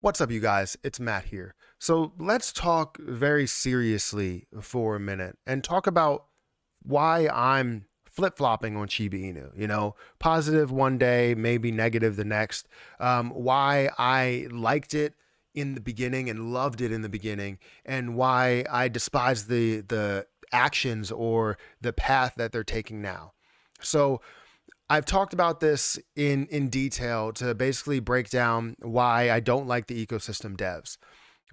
What's up, you guys? It's Matt here. So let's talk very seriously for a minute and talk about why I'm flip flopping on Shiba Inu. Positive one day, maybe negative the next. Why I liked it in the beginning and loved it in the beginning, and why I despise the actions or the path that they're taking now. So I've talked about this in detail to basically break down why I don't like the ecosystem devs.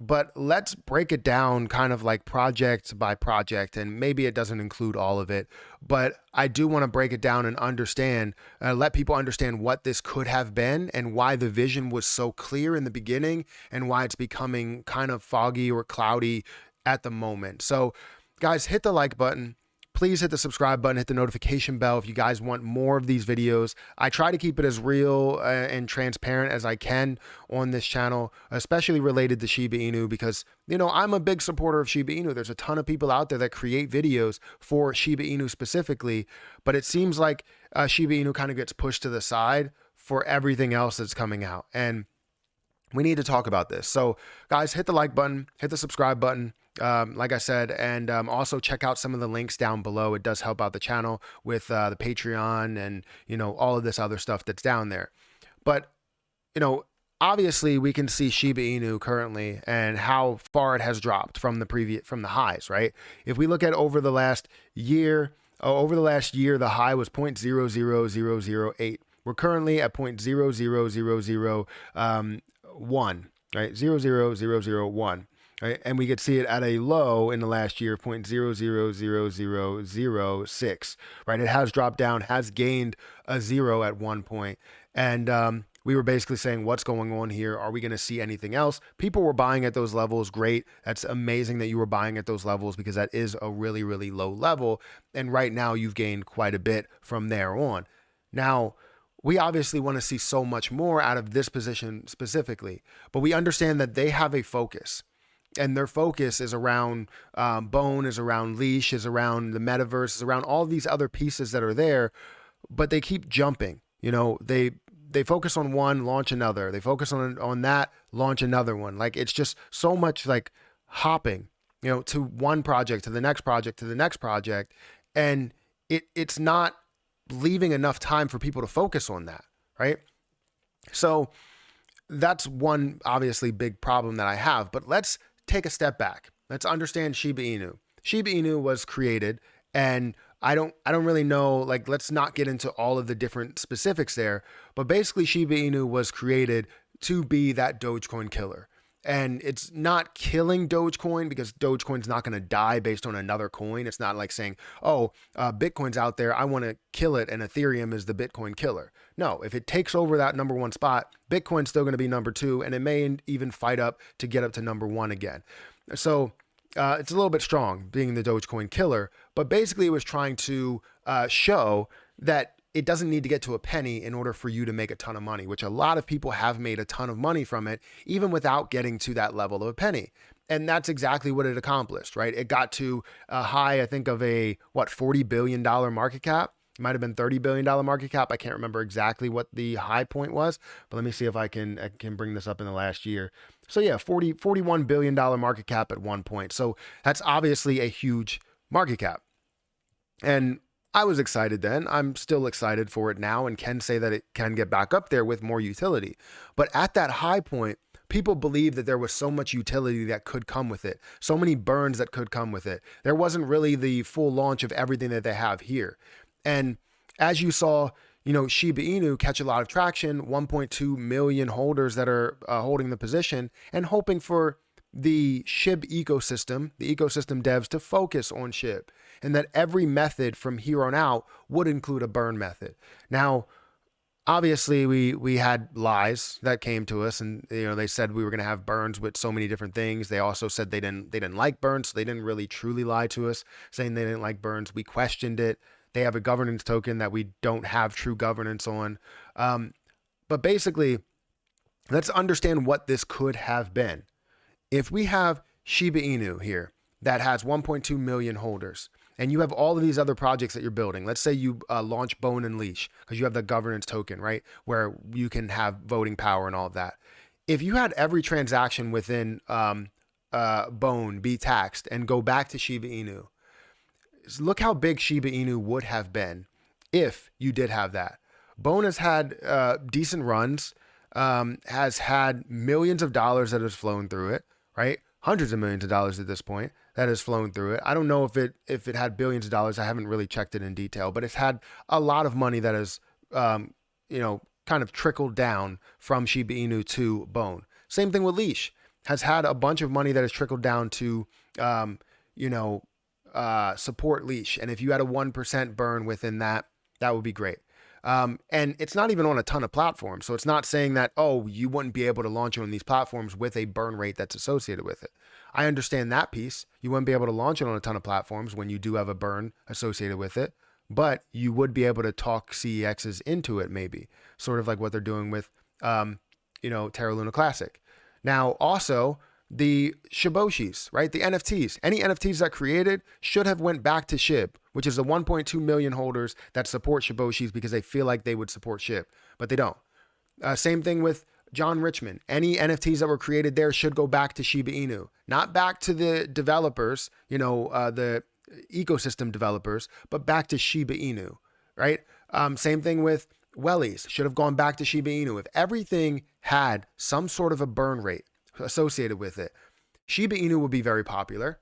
But let's break it down kind of like project by project, and maybe it doesn't include all of it, but I do want to break it down and understand, let people understand what this could have been and why the vision was so clear in the beginning and why it's becoming kind of foggy or cloudy at the moment. So, guys, hit the like button. Please hit the subscribe button, hit the notification bell if you guys want more of these videos. I try to keep it as real and transparent as I can on this channel, especially related to Shiba Inu, because, I'm a big supporter of Shiba Inu. There's a ton of people out there that create videos for Shiba Inu specifically, but it seems like Shiba Inu kind of gets pushed to the side for everything else that's coming out. And we need to talk about this. So, guys, hit the like button, hit the subscribe button. Like I said, and also check out some of the links down below. It does help out the channel with the Patreon and, all of this other stuff that's down there. But, obviously we can see Shiba Inu currently and how far it has dropped from the highs, right? If we look at over the last year, the high was 0.00008. We're currently at 0.00001, right? 0.00001. Right? And we could see it at a low in the last year, 0.000006, right? It has dropped down, has gained a zero at one point. And we were basically saying, what's going on here? Are we going to see anything else? People were buying at those levels. Great. That's amazing that you were buying at those levels because that is a really, really low level. And right now you've gained quite a bit from there on. Now, we obviously want to see so much more out of this position specifically, but we understand that they have a focus. And their focus is around Bone, is around Leash, is around the metaverse, is around all these other pieces that are there, but they keep jumping. They focus on one, launch another. They focus on that, launch another one. Like it's just so much like hopping, to one project, to the next project, to the next project, and it's not leaving enough time for people to focus on that, right? So that's one obviously big problem that I have. But let's take a step back. Let's understand Shiba Inu. Shiba Inu was created, and I don't really know, like, let's not get into all of the different specifics there, but basically Shiba Inu was created to be that Dogecoin killer. And it's not killing Dogecoin because Dogecoin's not going to die based on another coin. It's not like saying, oh, Bitcoin's out there, I want to kill it, and Ethereum is the Bitcoin killer. No, if it takes over that number one spot, Bitcoin's still going to be number two, and it may even fight up to get up to number one again. So it's a little bit strong being the Dogecoin killer, but basically it was trying to show that it doesn't need to get to a penny in order for you to make a ton of money, which a lot of people have made a ton of money from it, even without getting to that level of a penny. And that's exactly what it accomplished, right? It got to a high, I think, of $40 billion market cap. It might have been $30 billion market cap. I can't remember exactly what the high point was, but let me see if I can bring this up in the last year. So yeah, $41 billion market cap at one point. So that's obviously a huge market cap. And I was excited then. I'm still excited for it now and can say that it can get back up there with more utility. But at that high point, people believed that there was so much utility that could come with it, so many burns that could come with it. There wasn't really the full launch of everything that they have here. And as you saw, Shiba Inu catch a lot of traction, 1.2 million holders that are holding the position and hoping for the SHIB ecosystem, the ecosystem devs to focus on SHIB, and that every method from here on out would include a burn method. Now, obviously we had lies that came to us, and they said we were going to have burns with so many different things. They also said they didn't like burns, so they didn't really truly lie to us saying they didn't like burns. We questioned it. They have a governance token that we don't have true governance on. But basically, let's understand what this could have been. If we have Shiba Inu here that has 1.2 million holders, and you have all of these other projects that you're building, let's say you launch Bone and Leash because you have the governance token, right? Where you can have voting power and all of that. if you had every transaction within Bone be taxed and go back to Shiba Inu, look how big Shiba Inu would have been if you did have that. Bone has had decent runs, has had millions of dollars that has flown through it, right? Hundreds of millions of dollars at this point that has flown through it. I don't know if it had billions of dollars. I haven't really checked it in detail, but it's had a lot of money that has, kind of trickled down from Shiba Inu to Bone. Same thing with Leash, has had a bunch of money that has trickled down to, you know, support Leash. And if you had a 1% burn within that, that would be great. And it's not even on a ton of platforms. So it's not saying that, oh, you wouldn't be able to launch on these platforms with a burn rate that's associated with it. I understand that piece. You wouldn't be able to launch it on a ton of platforms when you do have a burn associated with it, but you would be able to talk CEXs into it, maybe sort of like what they're doing with, Terra Luna Classic. Now, also, the Shiboshis, right? The NFTs, any NFTs that created should have went back to SHIB, which is the 1.2 million holders that support Shiboshis because they feel like they would support SHIB, but they don't. Same thing with John Richmond. Any NFTs that were created there should go back to Shiba Inu, not back to the developers, the ecosystem developers, but back to Shiba Inu, right? Same thing with Wellies, should have gone back to Shiba Inu. If everything had some sort of a burn rate associated with it, Shiba Inu would be very popular.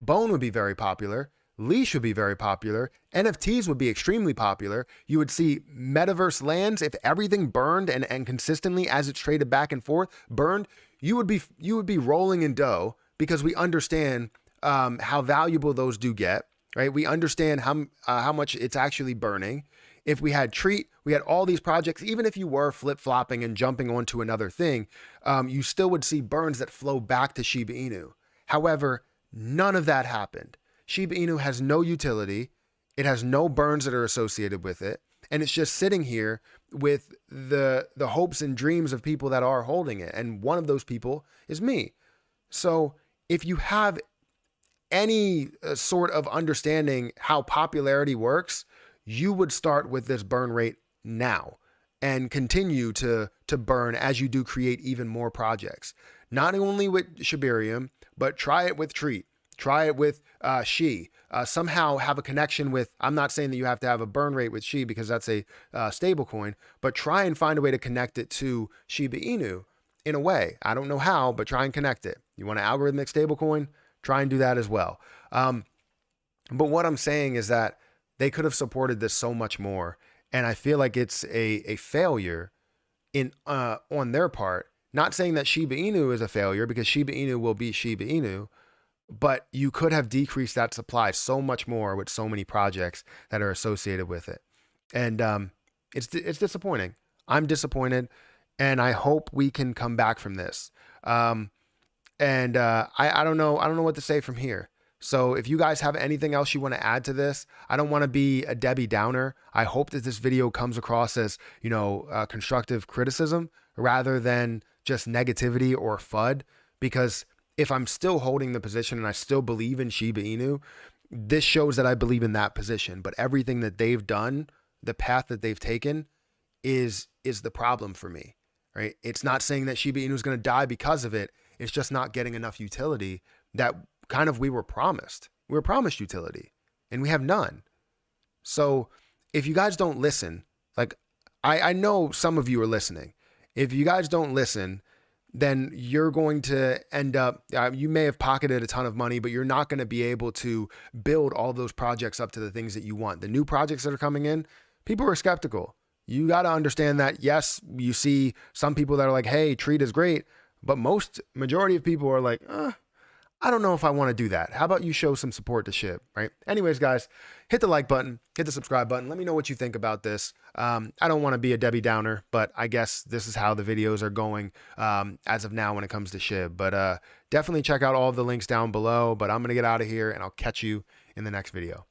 Bone would be very popular. Leash would be very popular. NFTs would be extremely popular. You would see metaverse lands. If everything burned and consistently as it's traded back and forth burned, you would be rolling in dough because we understand how valuable those do get, right? We understand how much it's actually burning. If we had Treat, we had all these projects, even if you were flip-flopping and jumping onto another thing, you still would see burns that flow back to Shiba Inu. However, none of that happened. Shiba Inu has no utility. It has no burns that are associated with it. And it's just sitting here with the hopes and dreams of people that are holding it. And one of those people is me. So if you have any sort of understanding how popularity works, you would start with this burn rate now and continue to burn as you do create even more projects. Not only with Shibarium, but try it with Treat. Try it with Shi. Somehow have a connection with, I'm not saying that you have to have a burn rate with Shi because that's a stable coin, but try and find a way to connect it to Shiba Inu in a way. I don't know how, but try and connect it. You want an algorithmic stable coin? Try and do that as well. But what I'm saying is that they could have supported this so much more. And I feel like it's a failure on their part. Not saying that Shiba Inu is a failure because Shiba Inu will be Shiba Inu, but you could have decreased that supply so much more with so many projects that are associated with it. And it's disappointing. I'm disappointed, and I hope we can come back from this. I don't know what to say from here. So if you guys have anything else you want to add to this, I don't want to be a Debbie Downer. I hope that this video comes across as, constructive criticism rather than just negativity or FUD, because if I'm still holding the position and I still believe in Shiba Inu, this shows that I believe in that position. But everything that they've done, the path that they've taken is the problem for me, right? It's not saying that Shiba Inu is going to die because of it. It's just not getting enough utility that kind of we were promised. We were promised utility and we have none. So if you guys don't listen, like I know some of you are listening. If you guys don't listen, then you're going to end up, you may have pocketed a ton of money, but you're not going to be able to build all those projects up to the things that you want. The new projects that are coming in, people are skeptical. You got to understand that, yes, you see some people that are like, hey, Treat is great, but majority of people are like, I don't know if I want to do that. How about you show some support to SHIB, right? Anyways, guys, hit the like button, hit the subscribe button. Let me know what you think about this. I don't want to be a Debbie Downer, but I guess this is how the videos are going as of now when it comes to SHIB. But definitely check out all of the links down below. But I'm going to get out of here and I'll catch you in the next video.